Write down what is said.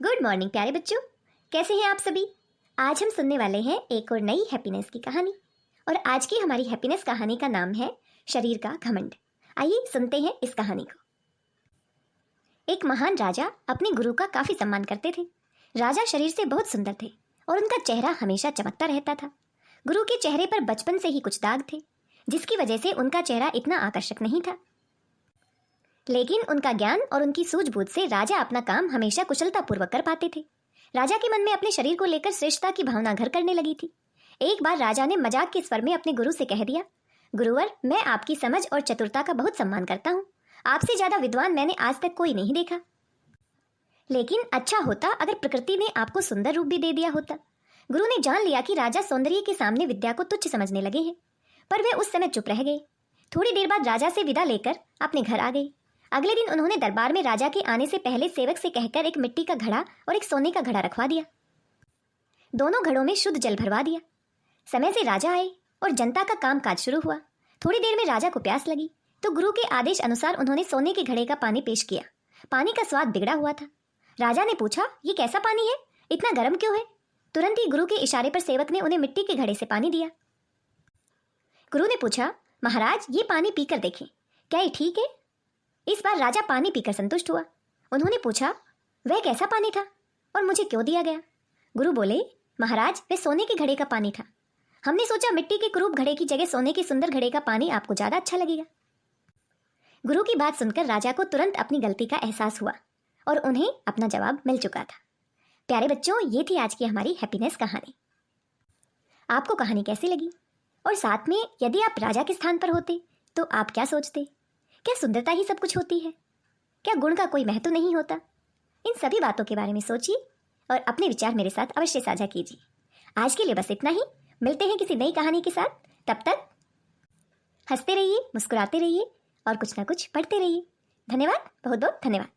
Good morning प्यारे बच्चों, कैसे हैं आप सभी। आज हम सुनने वाले हैं एक और नई हैप्पीनेस की कहानी। और आज की हमारी हैप्पीनेस कहानी का नाम है शरीर का घमंड। आइए सुनते हैं इस कहानी को। एक महान राजा अपने गुरु का काफी सम्मान करते थे। राजा शरीर से बहुत सुंदर थे और उनका चेहरा हमेशा चमकता रहता था। गुरु के चेहरे पर बचपन से ही कुछ दाग थे, जिसकी वजह से उनका चेहरा इतना आकर्षक नहीं था। लेकिन उनका ज्ञान और उनकी सूझबूझ से राजा अपना काम हमेशा कुशलतापूर्वक कर पाते थे। राजा के मन में अपने शरीर को लेकर श्रेष्ठता की भावना घर करने लगी थी। एक बार राजा ने मजाक के स्वर में अपने गुरु से कह दिया, गुरुवर, मैं आपकी समझ और चतुरता का बहुत सम्मान करता हूँ। आपसे ज्यादा विद्वान मैंने आज तक कोई नहीं देखा। लेकिन अच्छा होता अगर प्रकृति ने आपको सुंदर रूप भी दे दिया होता। गुरु ने जान लिया कि राजा सौंदर्य के सामने विद्या को तुच्छ समझने लगे हैं, पर वे उस समय चुप रह गए। थोड़ी देर बाद राजा से विदा लेकर अपने घर आ गए। अगले दिन उन्होंने दरबार में राजा के आने से पहले सेवक से कहकर एक मिट्टी का घड़ा और एक सोने का घड़ा रखवा दिया। दोनों घड़ों में शुद्ध जल भरवा दिया। समय से राजा आए और जनता का कामकाज शुरू हुआ। थोड़ी देर में राजा को प्यास लगी तो गुरु के आदेश अनुसार उन्होंने सोने के घड़े का पानी पेश किया। पानी का स्वाद बिगड़ा हुआ था। राजा ने पूछा, ये कैसा पानी है, इतना गर्म क्यों है। तुरंत ही गुरु के इशारे पर सेवक ने उन्हें मिट्टी के घड़े से पानी दिया। गुरु ने पूछा, महाराज, ये पानी पीकर देखें, क्या ये ठीक है। इस बार राजा पानी पीकर संतुष्ट हुआ। उन्होंने पूछा, वह कैसा पानी था और मुझे क्यों दिया गया। गुरु बोले, महाराज, वह सोने के घड़े का पानी था। हमने सोचा मिट्टी के कुरूप घड़े की जगह सोने के सुंदर घड़े का पानी आपको ज्यादा अच्छा लगेगा। गुरु की बात सुनकर राजा को तुरंत अपनी गलती का एहसास हुआ और उन्हें अपना जवाब मिल चुका था। प्यारे बच्चों, ये थी आज की हमारी हैप्पीनेस कहानी। आपको कहानी कैसी लगी, और साथ में यदि आप राजा के स्थान पर होते तो आप क्या सोचते। क्या सुंदरता ही सब कुछ होती है? क्या गुण का कोई महत्व नहीं होता? इन सभी बातों के बारे में सोचिए और अपने विचार मेरे साथ अवश्य साझा कीजिए। आज के लिए बस इतना ही। मिलते हैं किसी नई कहानी के साथ। तब तक हंसते रहिए, मुस्कुराते रहिए और कुछ ना कुछ पढ़ते रहिए। धन्यवाद, बहुत बहुत धन्यवाद।